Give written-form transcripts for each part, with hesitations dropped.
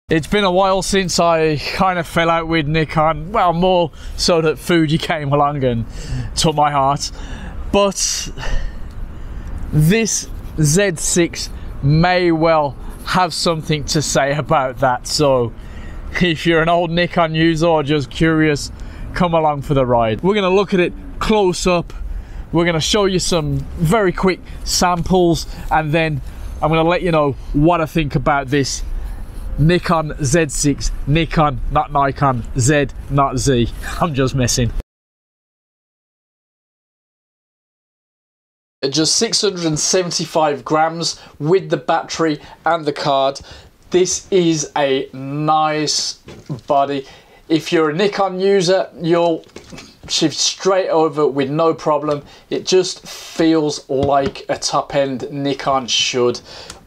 It's been a while since I kind of fell out with Nikon, well, more so that Fuji came along and took my heart. But this Z6 may well have something to say about that. So if you're an old Nikon user or just curious, come along for the ride. We're gonna look at it close up. We're gonna show you some very quick samples, and then I'm gonna let you know what I think about this Nikon Z6, Nikon, not Nikon, Z, not Z. I'm just messing. Just 675 grams with the battery and the card. This is a nice body. If you're a Nikon user, you'll shift straight over with no problem. It just feels like a top-end Nikon should.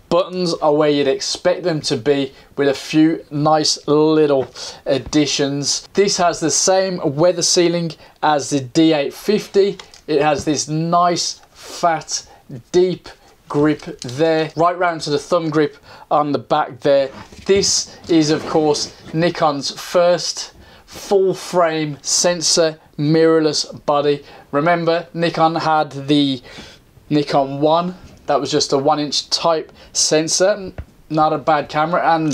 Buttons are where you'd expect them to be, with a few nice little additions. This has the same weather sealing as the D850. It has this nice, fat, deep grip there, right round to the thumb grip on the back there. This is, of course, Nikon's first full frame sensor mirrorless body. Remember, Nikon had the Nikon 1. That was just a 1-inch type sensor. Not a bad camera, and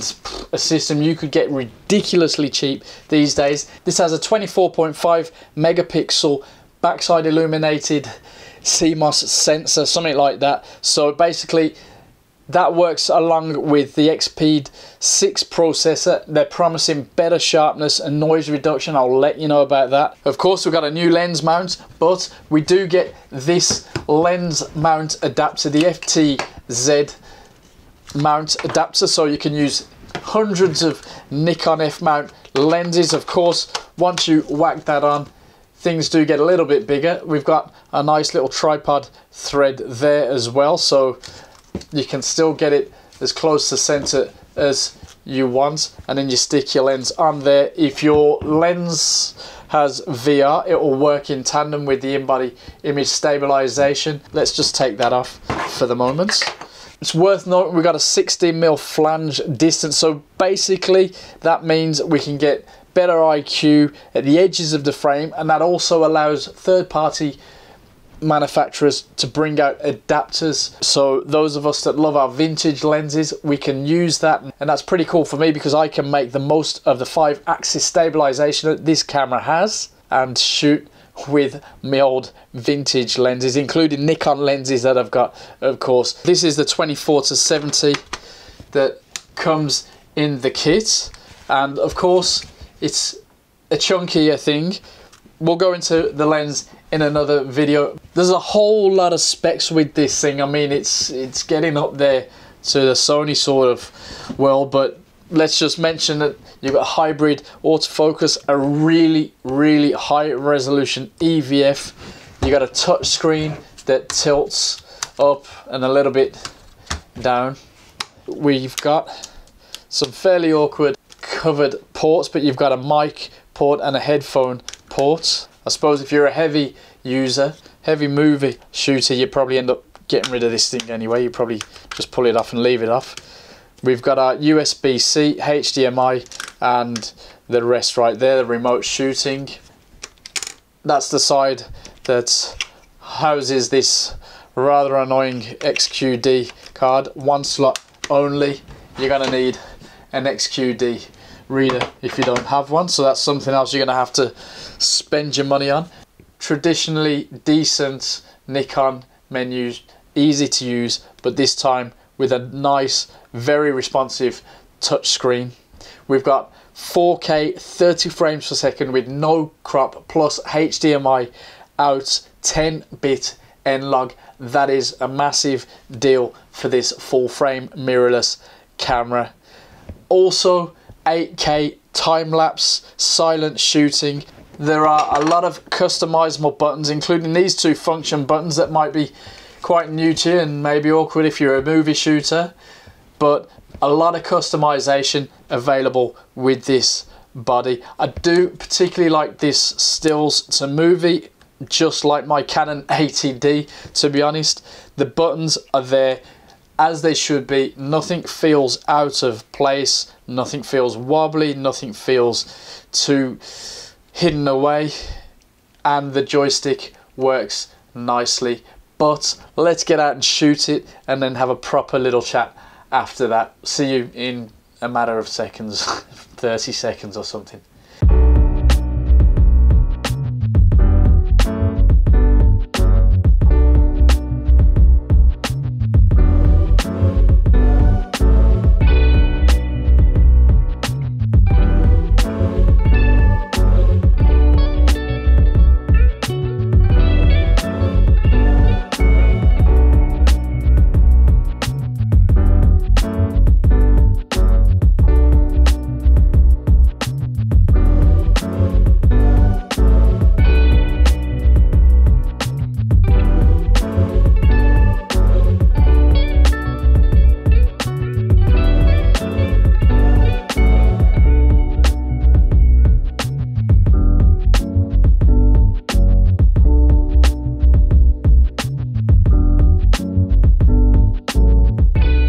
a system you could get ridiculously cheap these days. This has a 24.5 megapixel backside illuminated CMOS sensor, something like that. So basically that works along with the XP6 processor. They're promising better sharpness and noise reduction. I'll let you know about that. Of course, we've got a new lens mount, but we do get this lens mount adapter, the FTZ mount adapter, so you can use hundreds of Nikon F-mount lenses. Of course, once you whack that on, things do get a little bit bigger. We've got a nice little tripod thread there as well, so you can still get it as close to center as you want, and then you stick your lens on there. If your lens has VR, it will work in tandem with the in-body image stabilization. Let's just take that off for the moment. It's worth noting we've got a 16mm flange distance, so basically that means we can get better IQ at the edges of the frame, and that also allows third-party manufacturers to bring out adapters. So those of us that love our vintage lenses, we can use that, and that's pretty cool for me because I can make the most of the 5-axis stabilization that this camera has and shoot with my old vintage lenses, including Nikon lenses that I've got, of course. This is the 24-70 that comes in the kit, and of course it's a chunkier thing. We'll go into the lens in another video. There's a whole lot of specs with this thing. I mean, it's getting up there to the Sony sort of world, but let's just mention that you've got hybrid autofocus, a really high resolution EVF. You got a touch screen that tilts up and a little bit down. We've got some fairly awkward covered ports, but you've got a mic port and a headphone port. I suppose if you're a heavy user, heavy movie shooter, you probably end up getting rid of this thing anyway. You probably just pull it off and leave it off. We've got our USB-C, HDMI, and the rest right there, the remote shooting. That's the side that houses this rather annoying XQD card. One slot only. You're gonna need an XQD reader if you don't have one, so that's something else you're gonna have to spend your money on. Traditionally decent Nikon menus, easy to use, but this time with a nice, very responsive touch screen. We've got 4K 30 frames per second with no crop, plus HDMI out, 10-bit N-Log. That is a massive deal for this full frame mirrorless camera. Also 8K time-lapse silent shooting. There are a lot of customizable buttons, including these two function buttons that might be quite new to you and maybe awkward if you're a movie shooter, but a lot of customization available with this body. I do particularly like this stills to movie, just like my Canon 80D, to be honest. The buttons are there as they should be. Nothing feels out of place, nothing feels wobbly, nothing feels too hidden away, and the joystick works nicely. But let's get out and shoot it and then have a proper little chat after that. See you in a matter of seconds, 30 seconds or something.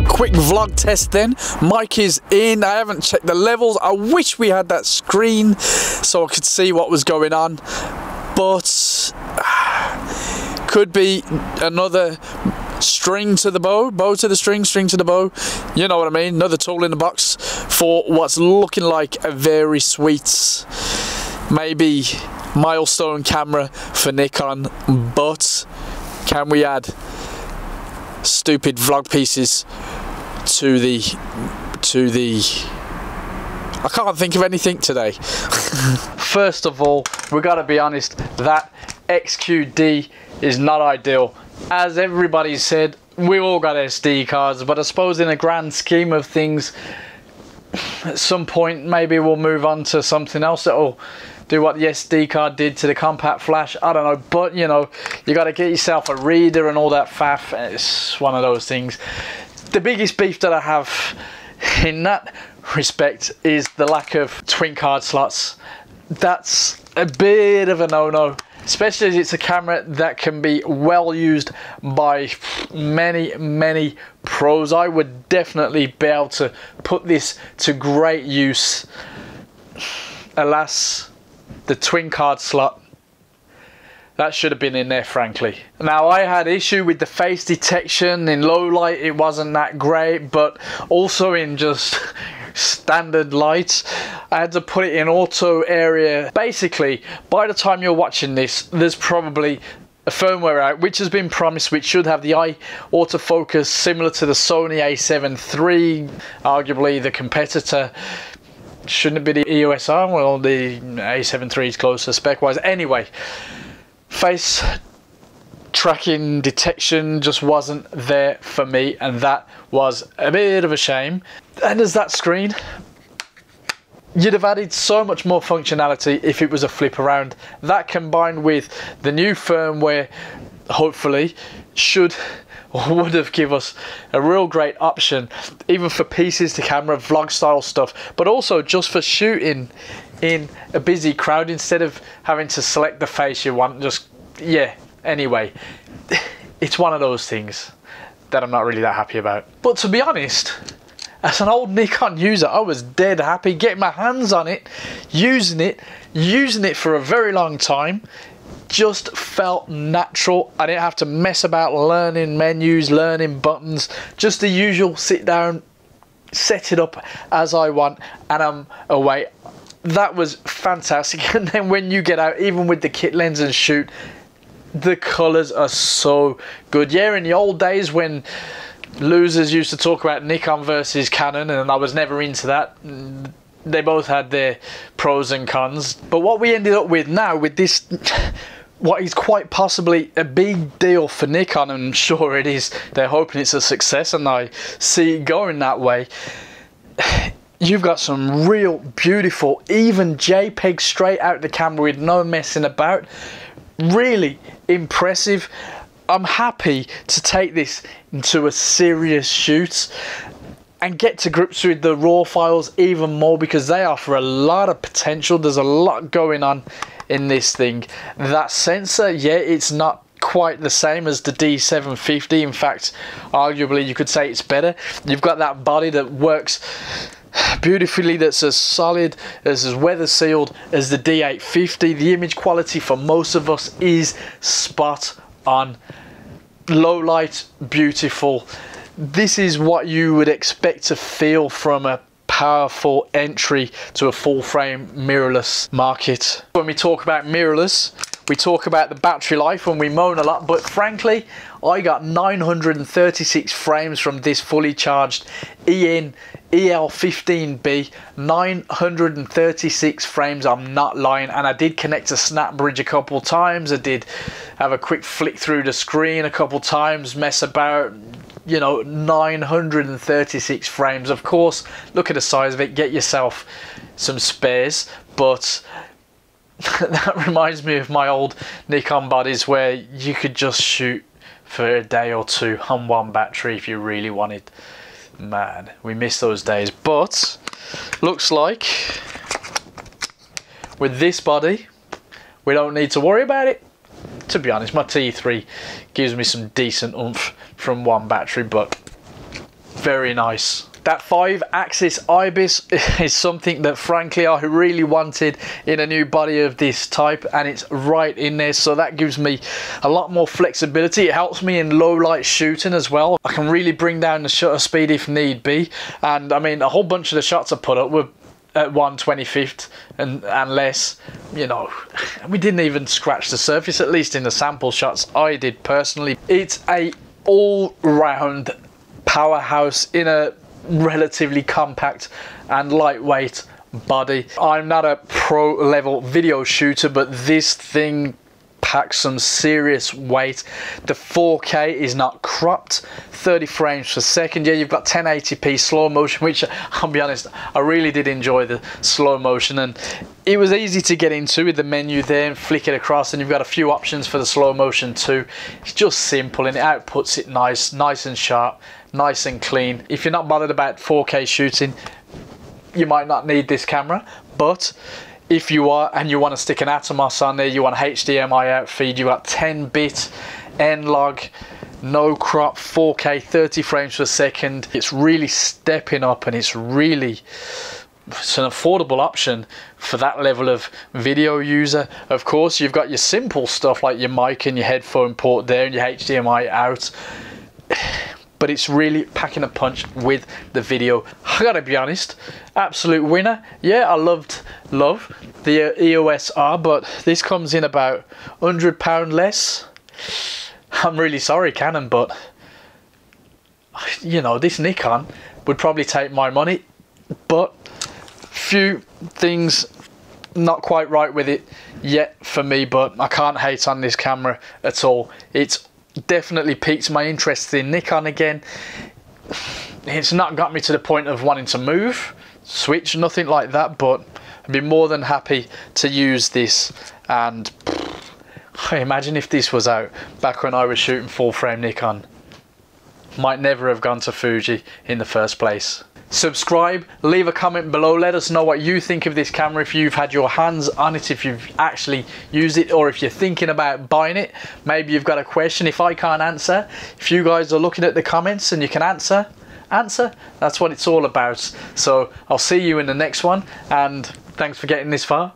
Quick vlog test then. Mic is in. I haven't checked the levels. I wish we had that screen so I could see what was going on, but could be another string to the bow, bow to the string, string to the bow. You know what I mean? Another tool in the box for what's looking like a very sweet, maybe milestone camera for Nikon. But can we add stupid vlog pieces to the I can't think of anything today. First of all, we gotta be honest, that XQD is not ideal. As everybody said, we've all got SD cards, but I suppose in a grand scheme of things, at some point maybe we'll move on to something else that'll do what the SD card did to the compact flash. I don't know, but you know, you got to get yourself a reader and all that faff. It's one of those things. The biggest beef that I have in that respect is the lack of twin card slots. That's a bit of a no-no, especially as it's a camera that can be well used by many pros. I would definitely be able to put this to great use. Alas, the twin card slot, that should have been in there, frankly. Now, I had issue with the face detection. In low light it wasn't that great, but also in just standard lights I had to put it in auto area. Basically, by the time you're watching this, there's probably a firmware out which has been promised, which should have the eye autofocus similar to the Sony a7 III, arguably the competitor. Shouldn't it be the EOS R? Well, the a7 III is closer spec wise. Anyway, face tracking detection just wasn't there for me, and that was a bit of a shame. And as that screen, you'd have added so much more functionality if it was a flip around. That combined with the new firmware, hopefully, would have given us a real great option, even for pieces to camera, vlog style stuff, but also just for shooting in a busy crowd instead of having to select the face you want. Just, yeah, anyway, it's one of those things that I'm not really that happy about. But to be honest, as an old Nikon user, I was dead happy getting my hands on it, using it for a very long time. Just felt natural. I didn't have to mess about learning menus, learning buttons, just the usual sit down, set it up as I want, and I'm away. That was fantastic. And then when you get out, even with the kit lens and shoot, the colors are so good. Yeah, in the old days when losers used to talk about Nikon versus Canon, and I was never into that. They both had their pros and cons. But what we ended up with now, with this, what is quite possibly a big deal for Nikon, and I'm sure it is, they're hoping it's a success, and I see it going that way. You've got some real beautiful, even JPEG straight out the camera with no messing about. Really impressive. I'm happy to take this into a serious shoot and get to grips with the raw files even more, because they offer a lot of potential. There's a lot going on in this thing. That sensor, yeah, it's not quite the same as the D750. In fact, arguably you could say it's better. You've got that body that works beautifully, that's as solid, as weather sealed as the D850. The image quality for most of us is spot on. Low light, beautiful. This is what you would expect to feel from a powerful entry to a full frame mirrorless market. When we talk about mirrorless, we talk about the battery life and we moan a lot, but frankly, I got 936 frames from this fully charged EL15B. 936 frames, I'm not lying. And I did connect a snap bridge a couple times. I did have a quick flick through the screen a couple times, mess about. You know, 936 frames. Of course, look at the size of it, get yourself some spares, but that reminds me of my old Nikon bodies where you could just shoot for a day or two on one battery if you really wanted. Man, we miss those days. But looks like with this body we don't need to worry about it. To be honest, my T3 gives me some decent oomph from one battery, but very nice. That 5-axis IBIS is something that frankly I really wanted in a new body of this type, and it's right in there, so that gives me a lot more flexibility. It helps me in low light shooting as well. I can really bring down the shutter speed if need be, and I mean a whole bunch of the shots I put up were at 1/25th and less. You know, we didn't even scratch the surface, at least in the sample shots I did personally. It's a all-round powerhouse in a relatively compact and lightweight body. I'm not a pro level video shooter, but this thing packs some serious weight. The 4K is not cropped, 30 frames per second. Yeah, you've got 1080p slow motion, which I'll be honest, I really did enjoy the slow motion, and it was easy to get into with the menu there and flick it across, and you've got a few options for the slow motion too. It's just simple and it outputs it nice and sharp, nice and clean. If you're not bothered about 4K shooting, you might not need this camera, but if you are and you want to stick an Atomos on there, you want HDMI out feed, you got 10-bit N-Log, no crop, 4K, 30 frames per second. It's really stepping up, and it's an affordable option for that level of video user. Of course, you've got your simple stuff like your mic and your headphone port there and your HDMI out, but it's really packing a punch with the video. I gotta be honest, absolute winner. Yeah, I love the EOS R, but this comes in about £100 less. I'm really sorry, Canon, but you know, this Nikon would probably take my money, but few things not quite right with it yet for me, but I can't hate on this camera at all. It's definitely piqued my interest in Nikon again. It's not got me to the point of wanting to move, switch, nothing like that, but I'd be more than happy to use this. And I imagine if this was out back when I was shooting full frame Nikon, might never have gone to Fuji in the first place. Subscribe, leave a comment below, let us know what you think of this camera, if you've had your hands on it, if you've actually used it, or if you're thinking about buying it. Maybe you've got a question if I can't answer. If you guys are looking at the comments and you can answer, that's what it's all about. So I'll see you in the next one, and thanks for getting this far.